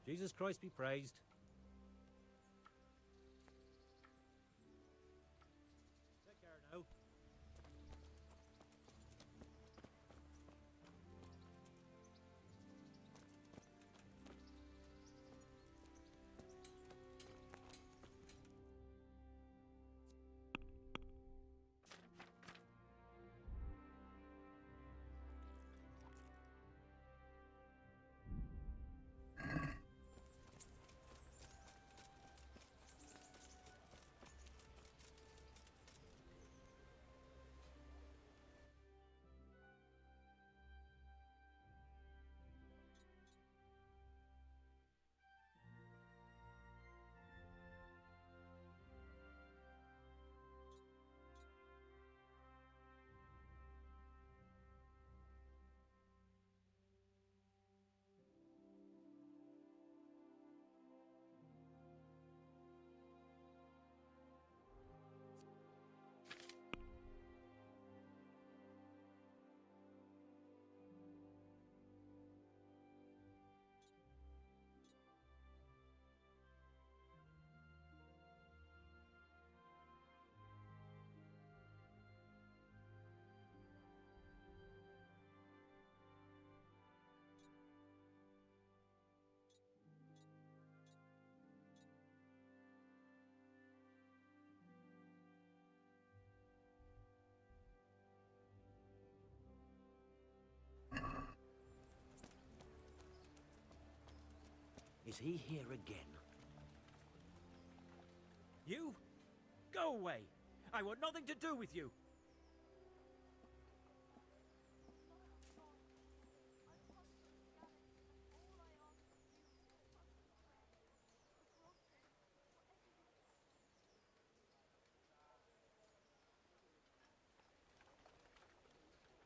Jesus Christ be praised. Take care now. Is he here again? You? Go away! I want nothing to do with you!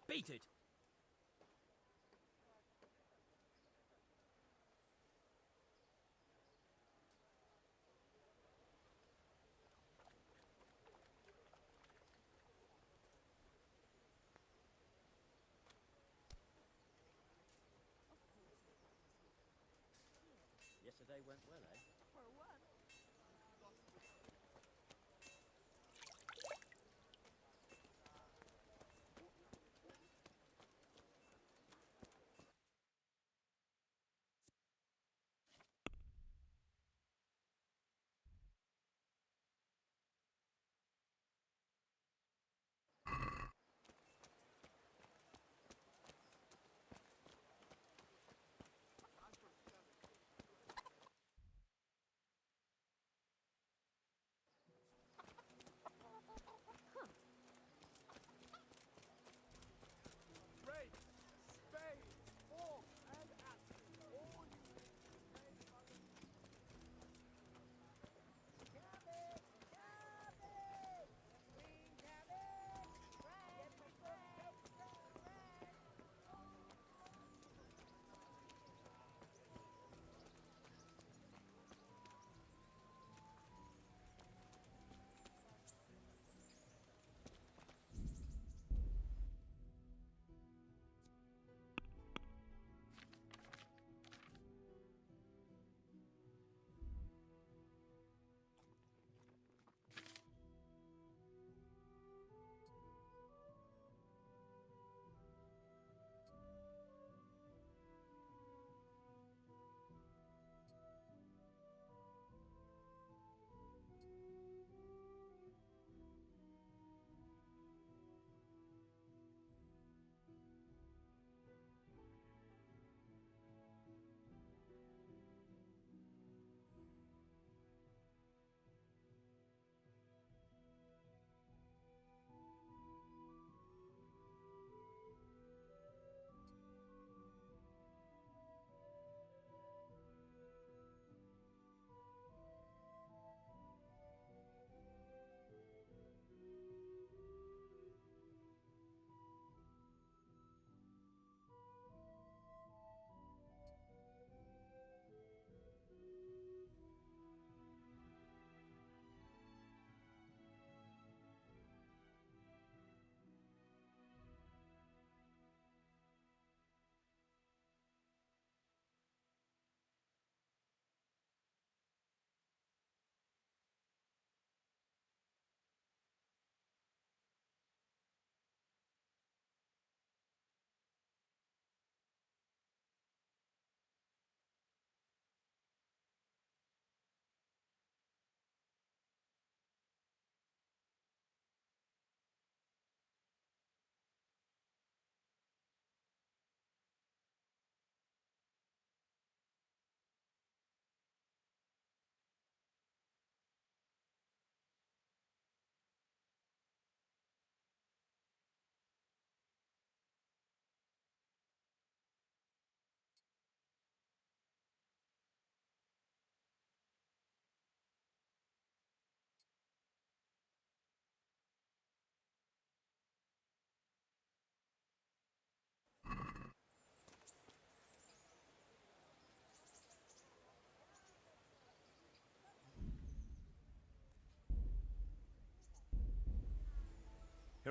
Beat it! Yesterday went well, eh? For what?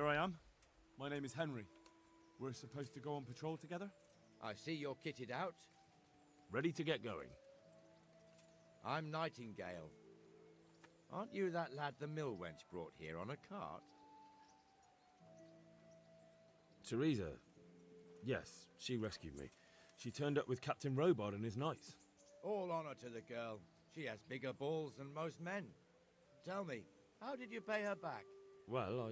Here I am. My name is Henry. We're supposed to go on patrol together? I see you're kitted out. Ready to get going. I'm Nightingale. Aren't you that lad the mill wench brought here on a cart? Teresa. Yes, she rescued me. She turned up with Captain Robot and his knights. All honor to the girl. She has bigger balls than most men. Tell me, how did you pay her back? Well,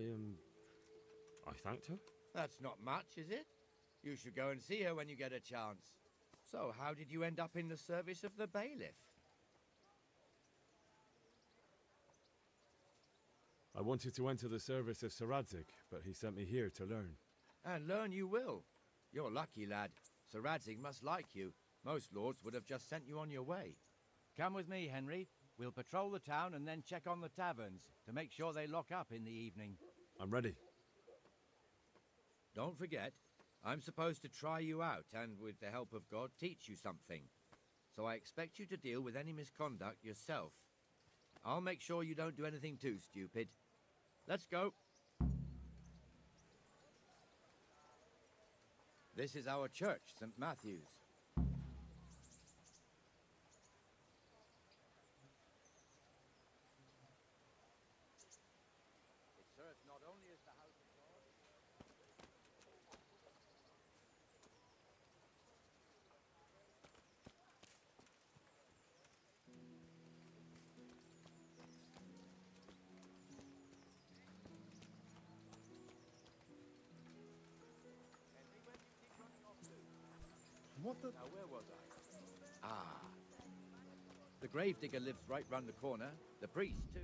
I thanked her. That's not much, is it? You should go and see her when you get a chance. So, how did you end up in the service of the bailiff? I wanted to enter the service of Sir Radzig, but he sent me here to learn. And learn you will. You're lucky, lad. Sir Radzig must like you. Most lords would have just sent you on your way. Come with me, Henry. We'll patrol the town and then check on the taverns to make sure they lock up in the evening. I'm ready. Don't forget, I'm supposed to try you out and, with the help of God, teach you something. So I expect you to deal with any misconduct yourself. I'll make sure you don't do anything too stupid. Let's go. This is our church, St. Matthew's. It serves not only as the house of God. What the... Now, where was I? Ah. The gravedigger lives right round the corner. The priest, too.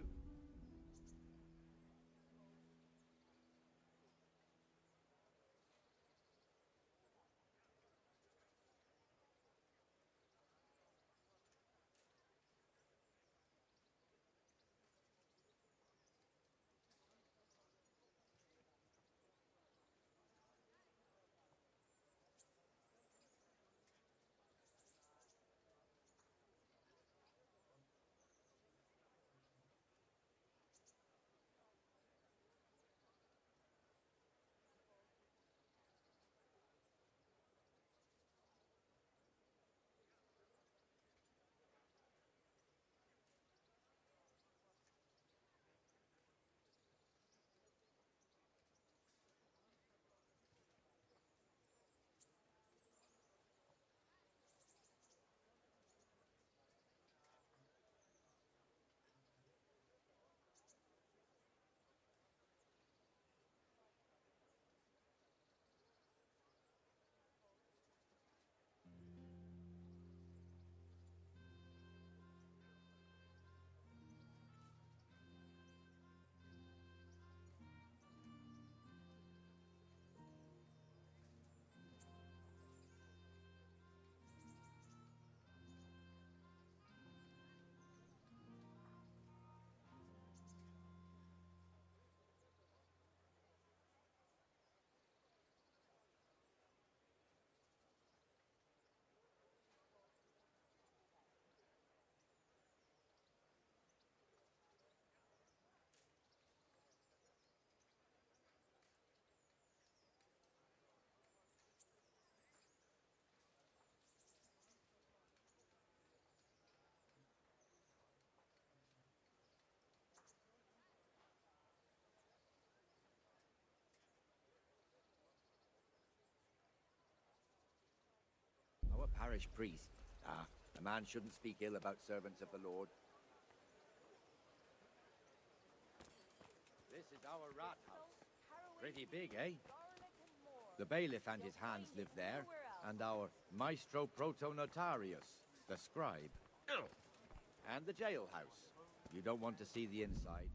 Our parish priest. A man shouldn't speak ill about servants of the Lord. This is our rat house. Pretty big, eh? The bailiff and his hands live there, and our maestro proto-notarius, the scribe. And the jailhouse. You don't want to see the inside.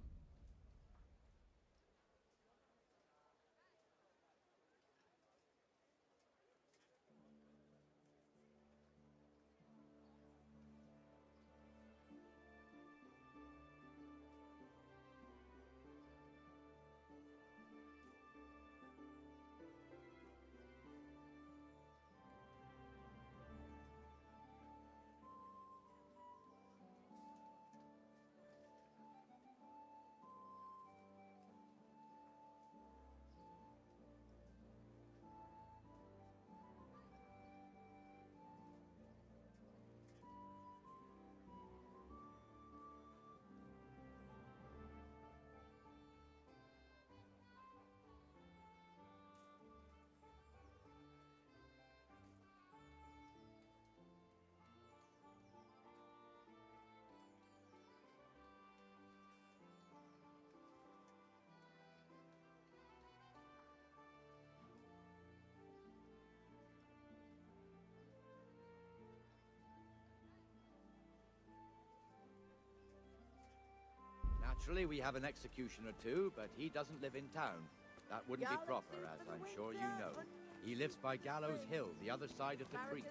Naturally, we have an executioner too, but he doesn't live in town. That wouldn't be proper, as I'm sure you know. He lives by Gallows Hill, the other side of the creek.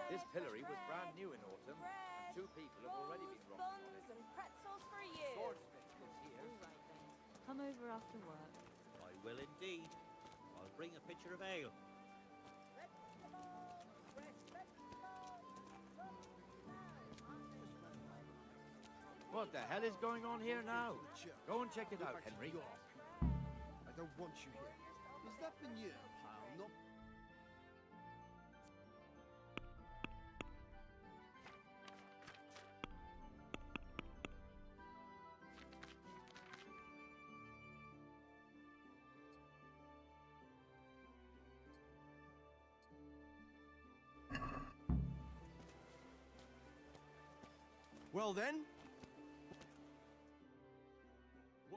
This pillory was brand new in autumn, and 2 people have already been robbed on it. And pretzels for years. Swordsmith lives here. All right then. Come over after work. I will indeed. I'll bring a pitcher of ale. What the hell is going on here now? Go and check it out, Henry. I don't want you here. Has that been you, pal? Not... Well then,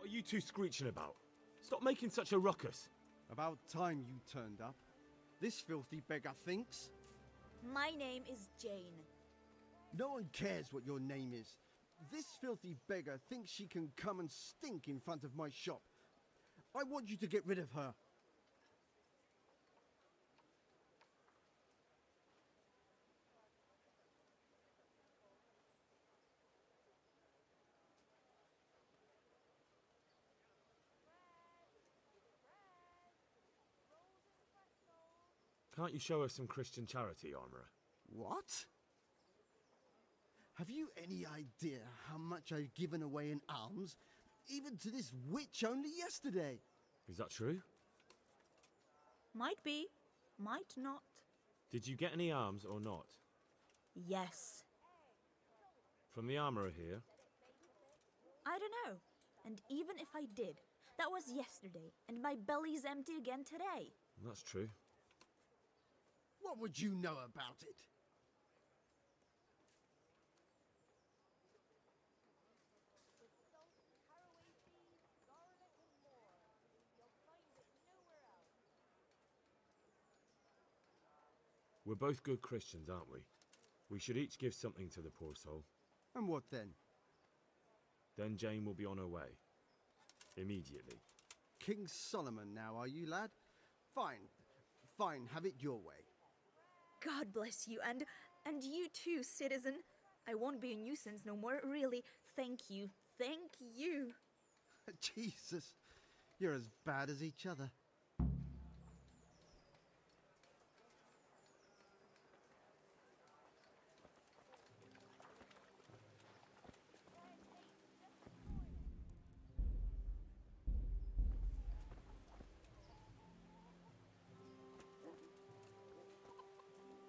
What are you two screeching about? Stop making such a ruckus. about time you turned up. This filthy beggar thinks. My name is Jane. No one cares what your name is. This filthy beggar thinks she can come and stink in front of my shop. I want you to get rid of her. Can't you show us some Christian charity, Armourer? What? Have you any idea how much I've given away in alms? Even to this witch only yesterday. Is that true? Might be, might not. Did you get any arms or not? Yes. From the Armourer here? I don't know. And even if I did, that was yesterday, and my belly's empty again today. That's true. What would you know about it? We're both good Christians, aren't we? We should each give something to the poor soul. And what then? Then Jane will be on her way. Immediately. King Solomon now, are you, lad? Fine. Fine, have it your way. God bless you, and you too, citizen. I won't be a nuisance no more, really. Thank you. Thank you. Jesus, you're as bad as each other.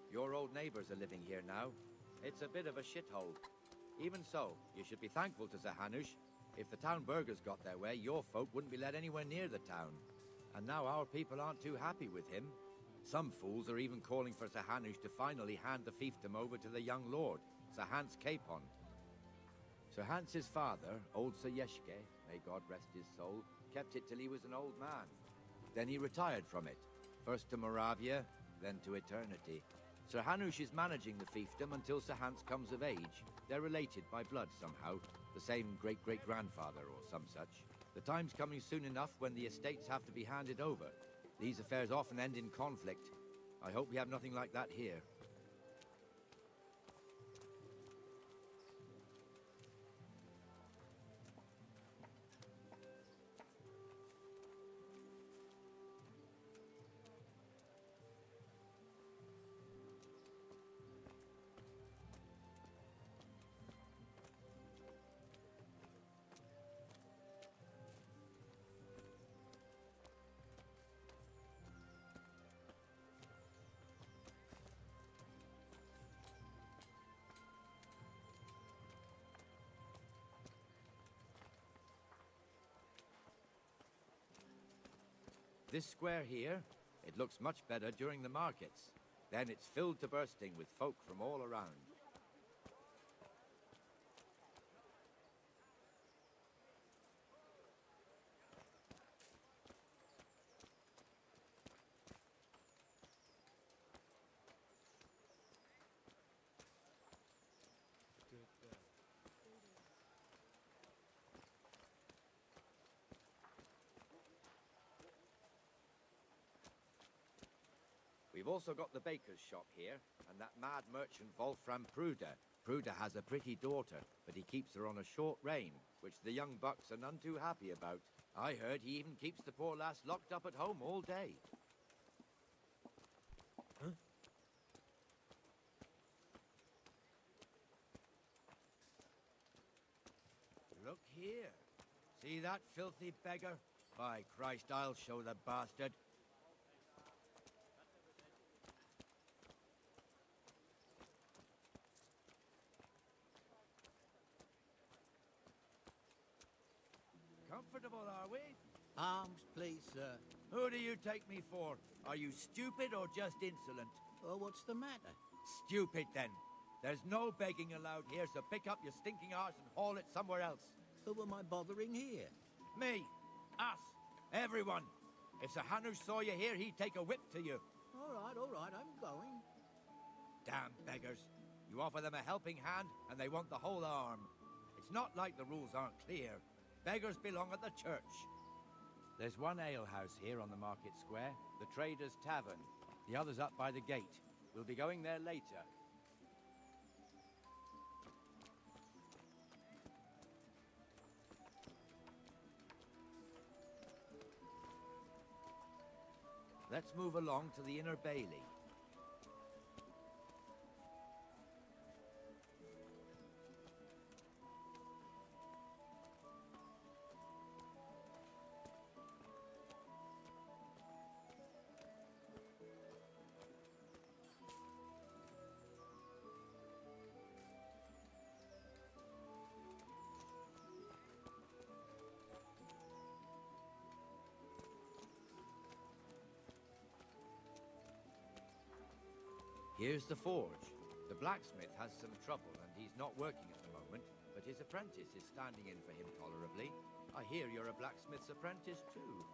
Your old neighbors are living here now. It's a bit of a shithole. Even so, you should be thankful to Zahanush. If the town burghers got their way, your folk wouldn't be let anywhere near the town. And now our people aren't too happy with him. Some fools are even calling for Zahanush to finally hand the fiefdom over to the young lord, Sir Hans Capon. Sir Hans's father, old Sir Yeshke, may God rest his soul, kept it till he was an old man. Then he retired from it, first to Moravia, then to eternity. Sir Hanush is managing the fiefdom until Sir Hans comes of age. They're related by blood somehow, the same great-great-grandfather or some such. The time's coming soon enough when the estates have to be handed over. These affairs often end in conflict. I hope we have nothing like that here. This square here, it looks much better during the markets. Then it's filled to bursting with folk from all around. We've also got the baker's shop here, and that mad merchant Wolfram Pruder. Pruder has a pretty daughter, but he keeps her on a short rein, which the young bucks are none too happy about. I heard he even keeps the poor lass locked up at home all day. Huh? Look here. See that filthy beggar? By Christ, I'll show the bastard. Comfortable, are we? Arms, please, sir. Who do you take me for? Are you stupid or just insolent? Oh, what's the matter? Stupid, then. There's no begging allowed here, so pick up your stinking arse and haul it somewhere else. Who am I bothering here? Me. Us. Everyone. If Sir Hanush saw you here, he'd take a whip to you. All right, I'm going. Damn beggars. You offer them a helping hand, and they want the whole arm. It's not like the rules aren't clear. Beggars belong at the church. There's one alehouse here on the market square, the Trader's Tavern. The other's up by the gate. We'll be going there later. Let's move along to the Inner Bailey. Here's the forge. The blacksmith has some trouble and he's not working at the moment, but his apprentice is standing in for him tolerably. I hear you're a blacksmith's apprentice too.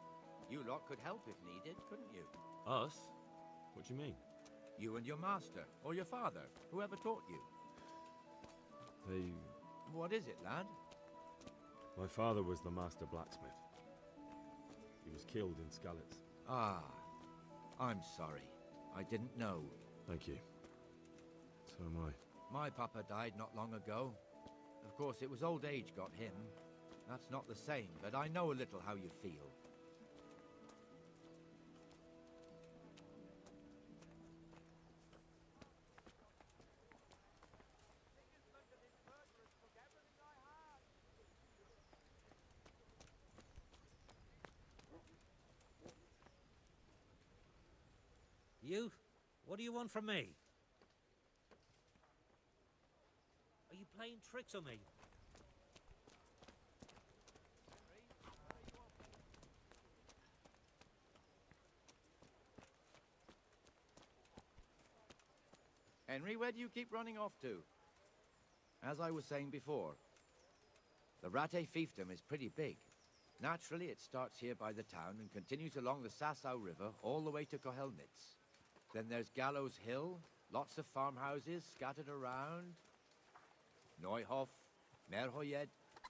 You lot could help if needed, couldn't you? Us? What do you mean? You and your master, or your father, whoever taught you. They... What is it, lad? My father was the master blacksmith. He was killed in Skalitz. Ah, I'm sorry. I didn't know. Thank you. So am I. My papa died not long ago. Of course, it was old age got him. That's not the same, but I know a little how you feel. You? What do you want from me? Are you playing tricks on me? Henry, where do you keep running off to? As I was saying before, the Rate fiefdom is pretty big. Naturally, it starts here by the town and continues along the Sasau River all the way to Kohelnitz. Then there's Gallows Hill, lots of farmhouses scattered around. Neuhof, Merhoyed.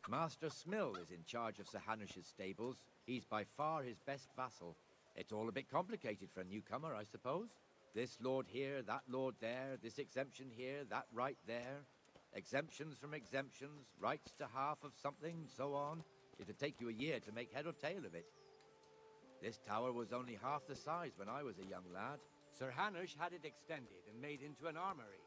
Master Smill is in charge of Sir Hanush's stables. He's by far his best vassal. It's all a bit complicated for a newcomer, I suppose. This lord here, that lord there, this exemption here, that right there. Exemptions from exemptions, rights to half of something, so on. It'd take you a year to make head or tail of it. This tower was only half the size when I was a young lad. Sir Hanush had it extended and made into an armory.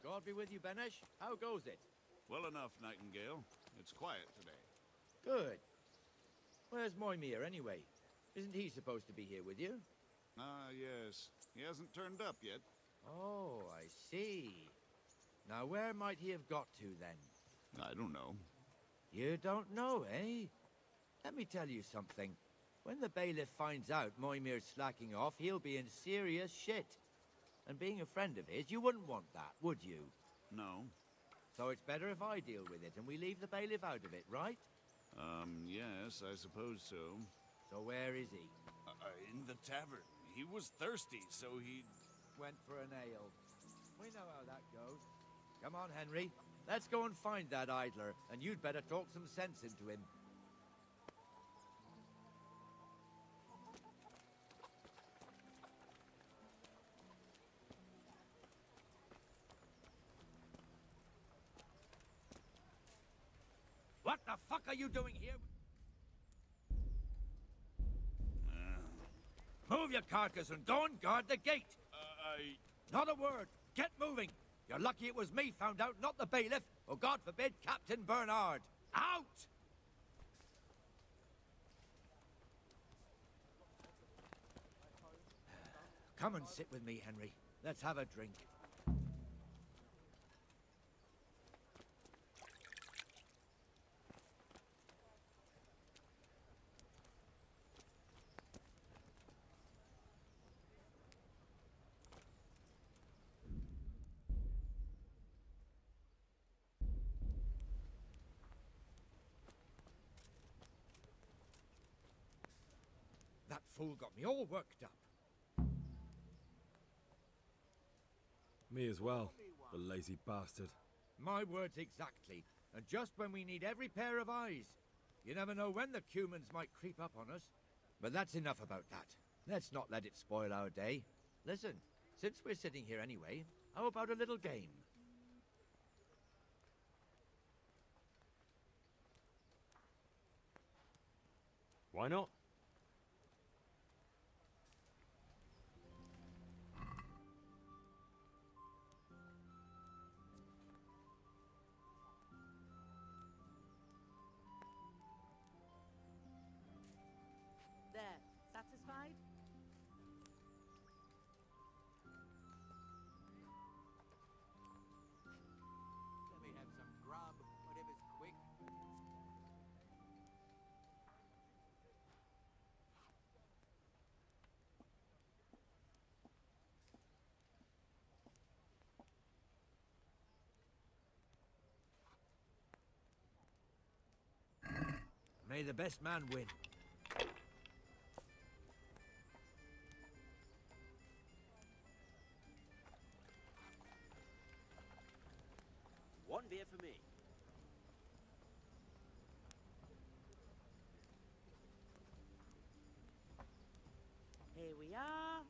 God be with you, Benesh. How goes it? Well enough, Nightingale. It's quiet today. Good. Where's Moimir, anyway? Isn't he supposed to be here with you? Ah, yes. He hasn't turned up yet. Oh, I see. Now, where might he have got to, then? I don't know. You don't know, eh? Let me tell you something. When the bailiff finds out Moimir's slacking off, he'll be in serious shit. And being a friend of his, you wouldn't want that, would you? No. So it's better if I deal with it and we leave the bailiff out of it, right? Yes, I suppose so. So where is he? In the tavern. He was thirsty, so he... Went for an ale. We know how that goes. Come on, Henry. Let's go and find that idler, and you'd better talk some sense into him. What the fuck are you doing here? Move your carcass and go and guard the gate! Not a word! Get moving! You're lucky it was me found out, not the bailiff, or God forbid, Captain Bernard! Out! Come and sit with me, Henry. Let's have a drink. That fool got me all worked up. Me as well, the lazy bastard. My words exactly. And just when we need every pair of eyes. You never know when the Cumans might creep up on us. But that's enough about that. Let's not let it spoil our day. Listen, since we're sitting here anyway, how about a little game? Why not? There, satisfied? Let me have some grub, whatever's quick. May the best man win. One beer for me. Here we are.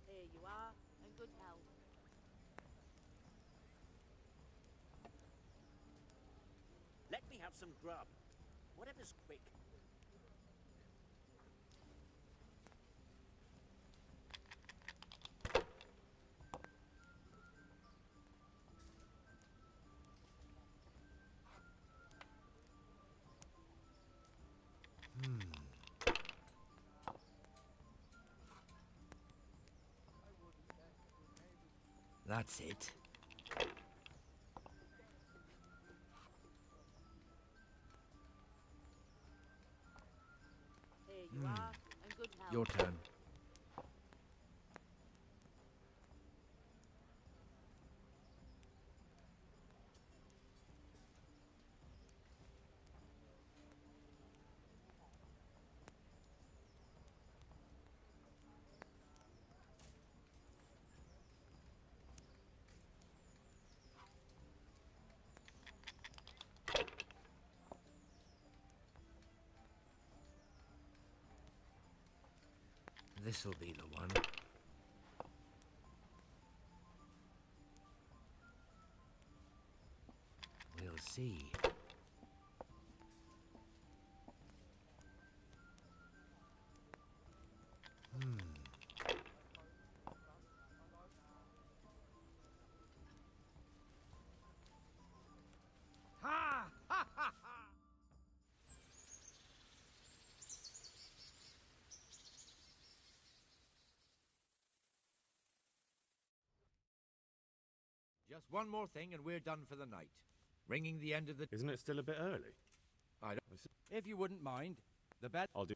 Here you are, and good health. Let me have some grub. Whatever's quick. That's it. Here you are, and good health. Your turn. This'll be the one. We'll see. Ha! Ha ha ha! Just one more thing and we're done for the night. Ringing the end of the... Isn't it still a bit early? I don't... If you wouldn't mind, the bed... I'll do...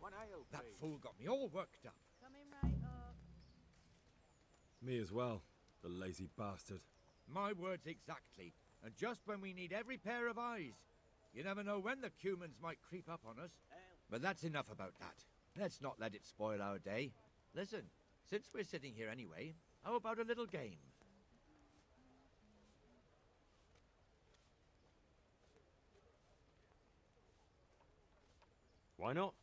One ale, That please. fool got me all worked up. Coming right up. Me as well, the lazy bastard. My words exactly. And just when we need every pair of eyes. You never know when the cumans might creep up on us. But that's enough about that. Let's not let it spoil our day. Listen, since we're sitting here anyway, how about a little game? Why not?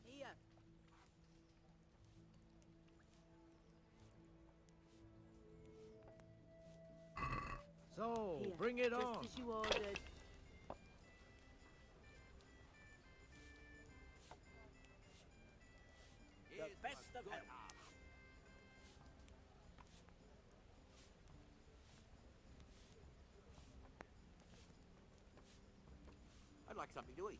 Here. So, Here. bring it Just on. as you ordered. The best of health. I'd like something to eat.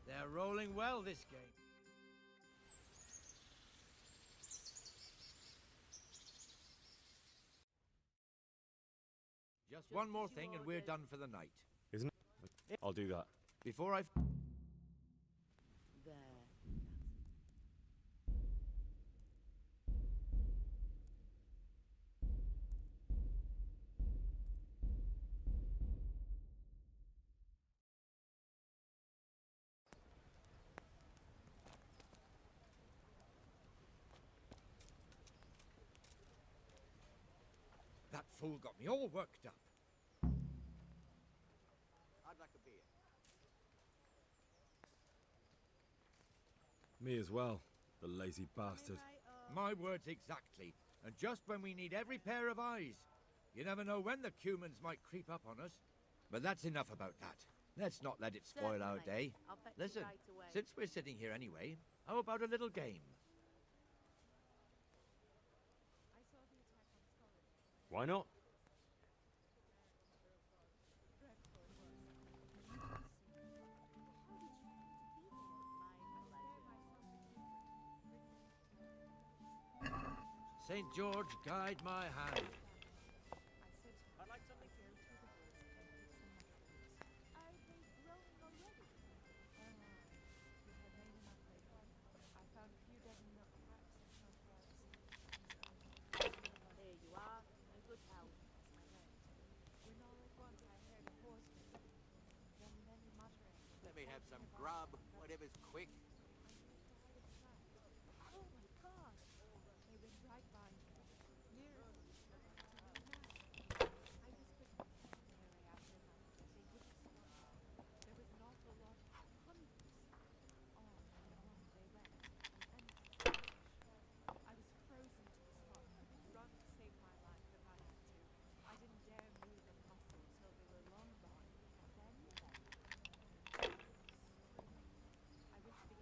They're rolling well this game. Just one more thing and we're done for the night. Isn't it? I'll do that. Before I... There. That fool got me all worked up. I'd like a beer. Me as well, the lazy bastard. My words exactly. And just when we need every pair of eyes. You never know when the cumans might creep up on us. But that's enough about that. Let's not let it spoil our Certainly. day. I'll fetch it Listen, right away. since we're sitting here anyway, how about a little game? Why not? St. George, guide my hand. I'd like something to eat. Are they growing already? I found a few dozen milk packs and some flowers. There you are. In good health. When all at once I heard a horse then many muttering. Let me have some grub, whatever's quick. Oh my god! They went right by me. Near. I whispered Mary after them. They wouldn't stop. There was an awful lot of hundreds. On and on they went. And I was frozen to the spot. Run to save my life if I had to. I didn't dare move a muscle till they were long gone. And then I wished the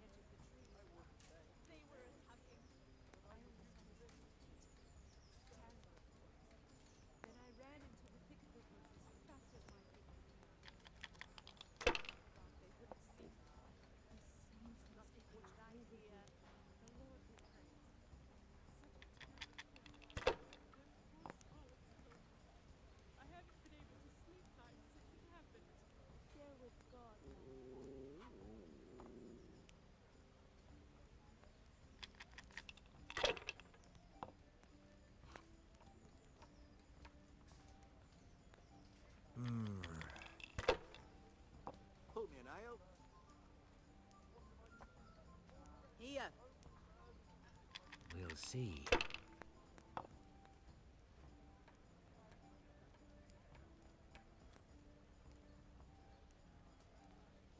We'll see.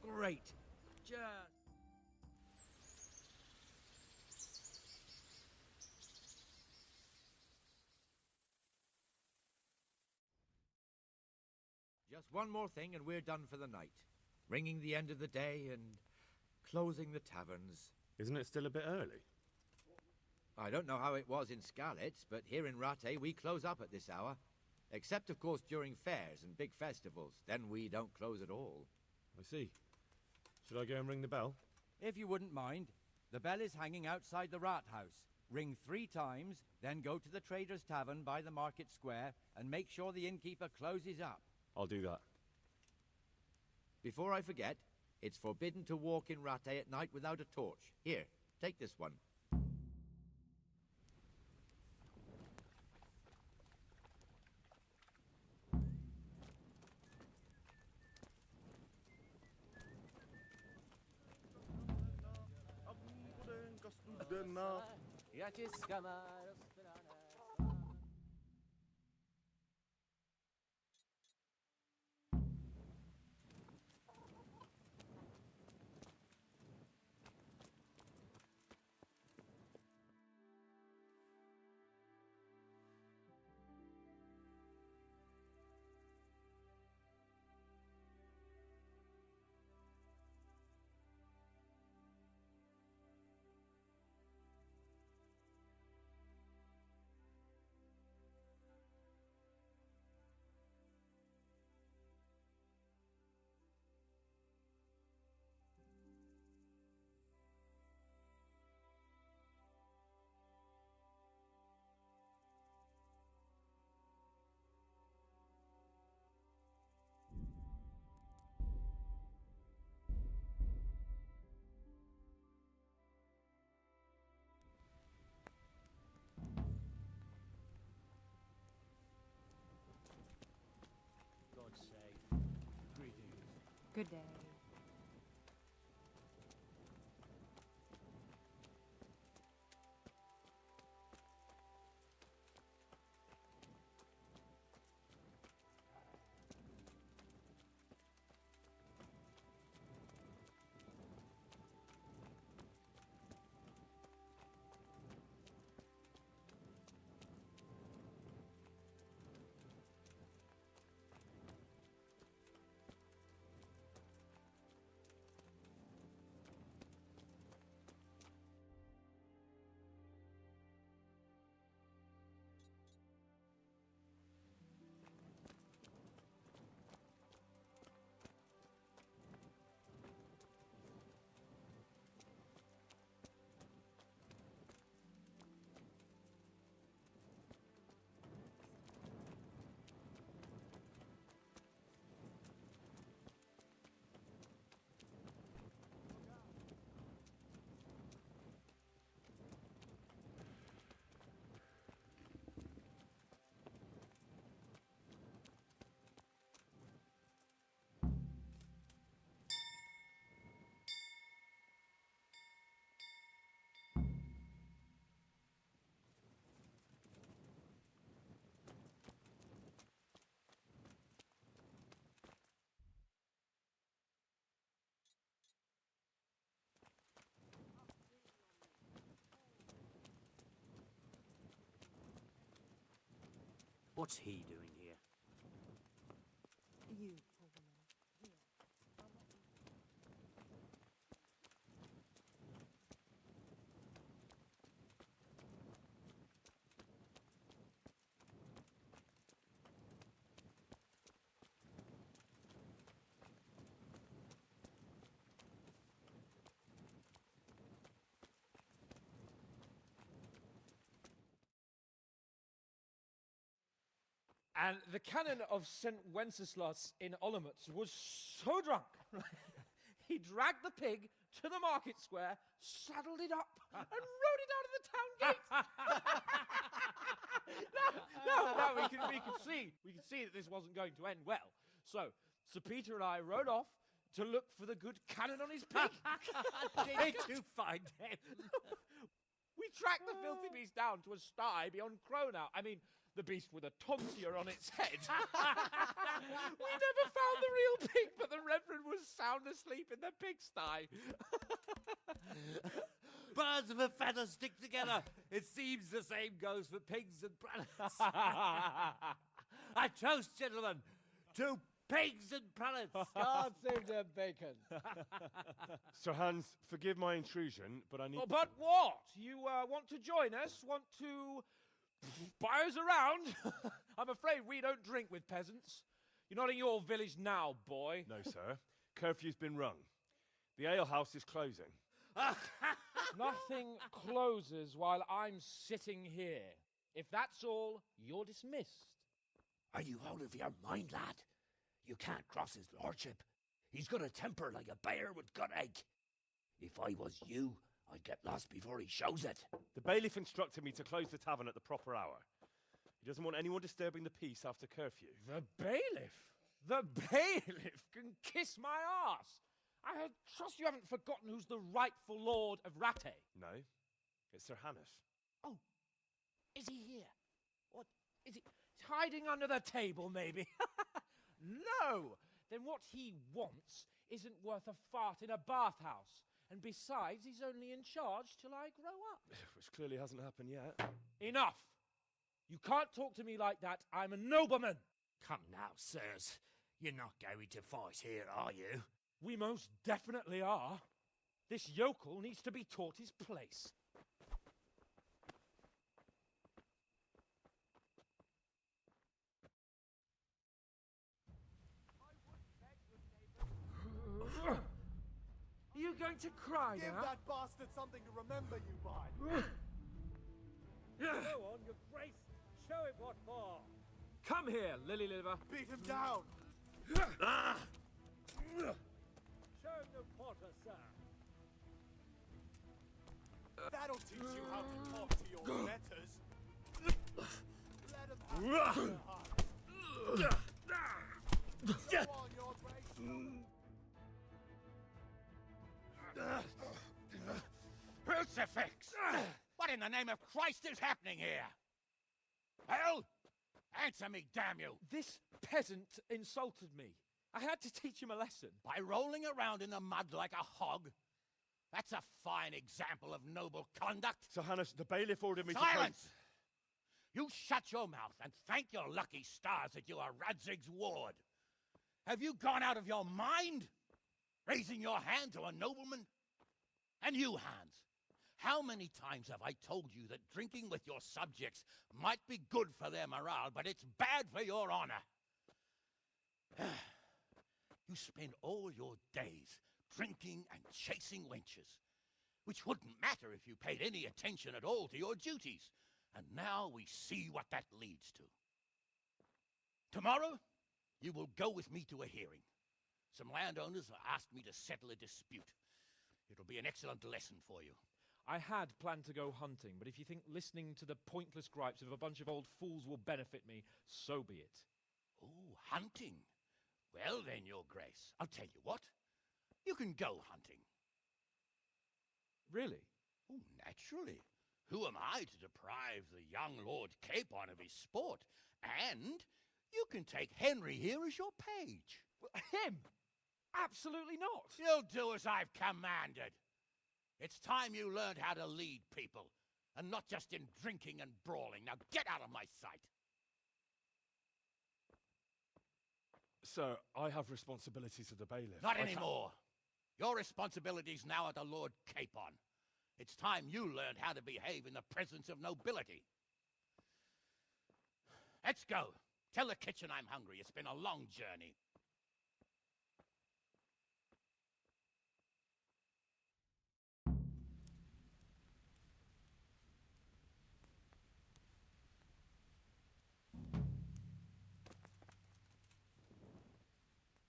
Great. Just one more thing and we're done for the night. Ringing the end of the day and closing the taverns. Isn't it still a bit early? I don't know how it was in Skalitz, but here in Rattay we close up at this hour. Except, of course, during fairs and big festivals. Then we don't close at all. I see. Should I go and ring the bell? If you wouldn't mind, the bell is hanging outside the rat house. Ring 3 times, then go to the Trader's Tavern by the market square and make sure the innkeeper closes up. I'll do that. Before I forget, it's forbidden to walk in Rattay at night without a torch. Here, take this one. Good day. What's he doing here? You, poor woman. Here. I'll let you. And the canon of St. Wenceslas in Olomouc was so drunk, he dragged the pig to the market square, saddled it up, and rode it out of the town gate. now we can see that this wasn't going to end well. So Sir Peter and I rode off to look for the good canon on his pig. Did you find him? We tracked the filthy beast down to a sty beyond Cronau. I mean, the beast with a tonsure on its head. We never found the real pig, but the Reverend was sound asleep in the pigsty. Birds of a feather stick together. It seems the same goes for pigs and prelates. I toast, gentlemen, to pigs and prelates. God save their bacon. Sir Hans, forgive my intrusion, but I need... Oh, but what? You want to join us? Want to buy us around? I'm afraid we don't drink with peasants. You're not in your village now, boy. No, sir. Curfew's been rung. The alehouse is closing. Nothing closes while I'm sitting here. If that's all, you're dismissed. Are you out of your mind, lad? You can't cross his lordship. He's got a temper like a bear with gut ache. If I was you, I'd get lost before he shows it. The bailiff instructed me to close the tavern at the proper hour. He doesn't want anyone disturbing the peace after curfew. The bailiff? The bailiff can kiss my arse. I trust you haven't forgotten who's the rightful lord of Rattay. No, it's Sir Hannes. Oh, is he here? What, is he hiding under the table, maybe? No! Then what he wants isn't worth a fart in a bathhouse. And besides, he's only in charge till I grow up. Which clearly hasn't happened yet. Enough! You can't talk to me like that. I'm a nobleman. Come now, sirs. You're not going to fight here, are you? We most definitely are. This yokel needs to be taught his place. Are you going to cry Give now? that bastard something to remember you by. Go on, your grace. Show him what for. Come here, lily liver. Beat him down. Show him no quarter, sir. That'll teach you how to talk to your letters. Let him have their hearts. Go on, your grace. Crucifix! What in the name of Christ is happening here? Hell? Answer me, damn you! This peasant insulted me. I had to teach him a lesson. By rolling around in the mud like a hog? That's a fine example of noble conduct. Sir Hannes, the bailiff ordered me Silence! You shut your mouth and thank your lucky stars that you are Radzig's ward. Have you gone out of your mind? Raising your hand to a nobleman? And you, Hans, how many times have I told you that drinking with your subjects might be good for their morale, but it's bad for your honor? You spend all your days drinking and chasing wenches, which wouldn't matter if you paid any attention at all to your duties. And now we see what that leads to. Tomorrow, you will go with me to a hearing. Some landowners have asked me to settle a dispute. It'll be an excellent lesson for you. I had planned to go hunting, but if you think listening to the pointless gripes of a bunch of old fools will benefit me, so be it. Oh, hunting. Well then, your grace, I'll tell you what. You can go hunting. Really? Oh, naturally. Who am I to deprive the young Lord Capon of his sport? And you can take Henry here as your page. Him? Absolutely not. You'll do as I've commanded. It's time you learned how to lead people, and not just in drinking and brawling. Now get out of my sight. Sir, I have responsibilities of the bailiff. Not anymore. Your responsibilities now are the Lord Capon. It's time you learned how to behave in the presence of nobility. Let's go. Tell the kitchen I'm hungry. It's been a long journey.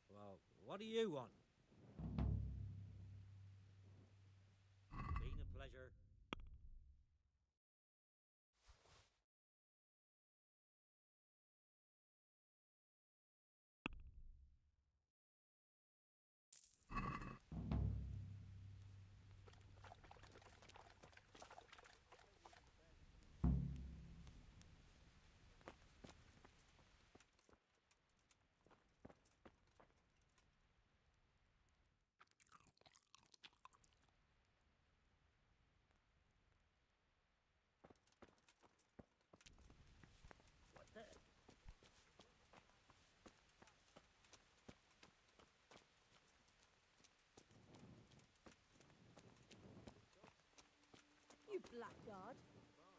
Well, what do you want? Been a pleasure. Blackguard.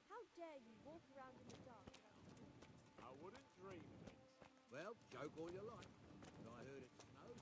How dare you walk around in the dark without a torch? I wouldn't dream of it. Well, joke all you like. But I heard it snowed.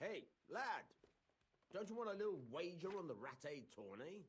Hey, lad! Don't you want a little wager on the Rat-Aid tourney?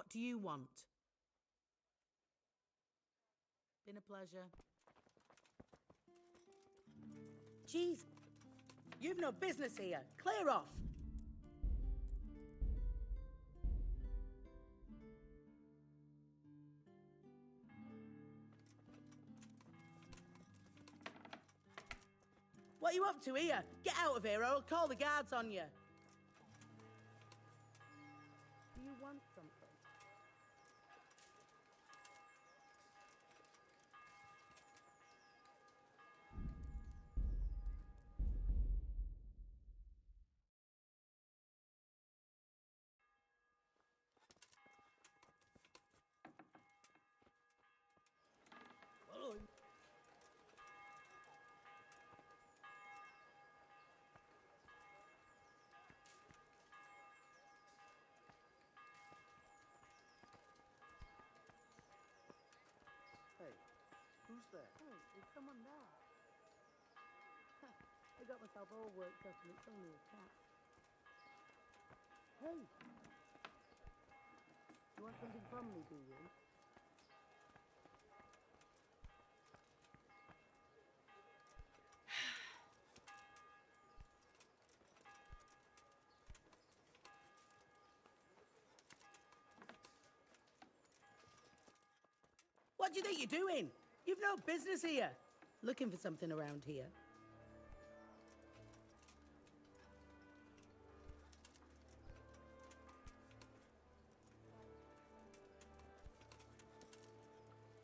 What do you want? Been a pleasure. Jeez. You've no business here. Clear off. What are you up to here? Get out of here or I'll call the guards on you. Do you want something? Hey, who's there? Hey, is someone there? I got myself all worked up and it's only a cat. Hey! You want something from me, do you? What do you think you're doing? You've no business here. Looking for something around here.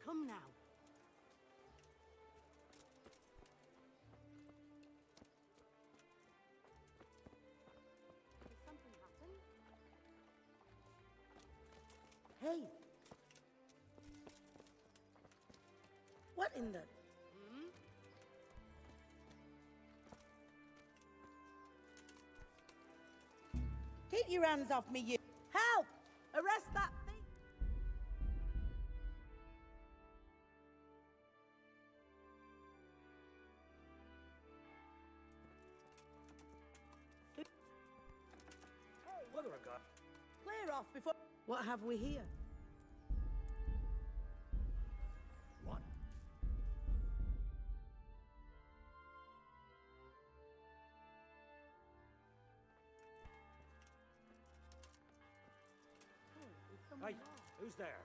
Come now. Did something happen? Hey. What in the... Keep your hands off me, you... Help! Arrest that thief! Hey, What have I got? Clear off before... What have we here? What? hey, is someone Hey, there? who's there?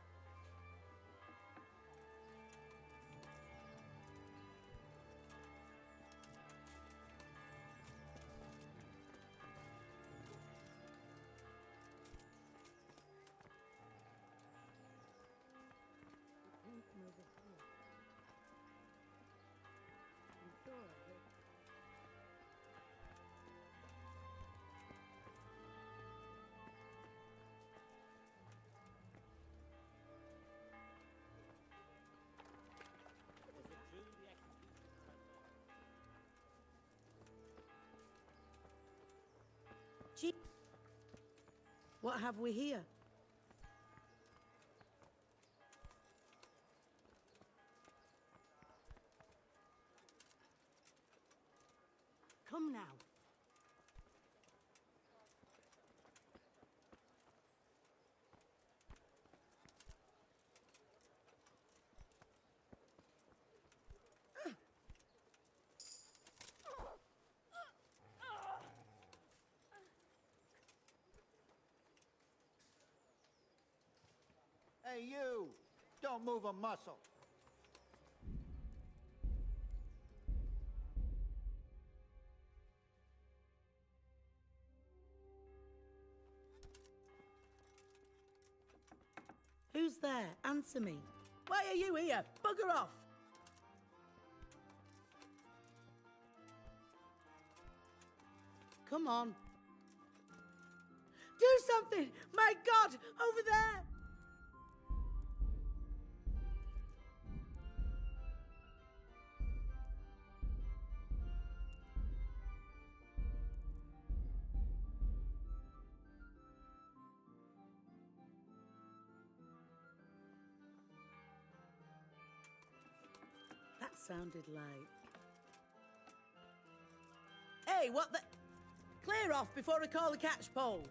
It came from over here. I'm sure of it. Gee. What have we here? Come now. Hey, you! Don't move a muscle. Who's there? Answer me. Why are you here? Bugger off! Come on. Do something! My God! Over there! That sounded like... Hey, what the... Clear off before I call the catch pole.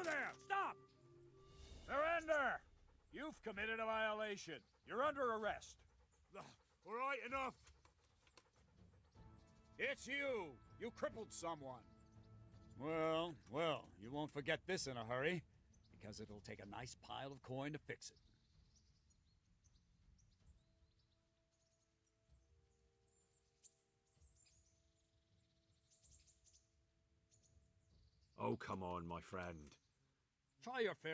there! Stop! Surrender! You've committed a violation. You're under arrest. Right enough. It's you! You crippled someone. Well, well, you won't forget this in a hurry, because it'll take a nice pile of coin to fix it. Oh, come on, my friend. Try your fair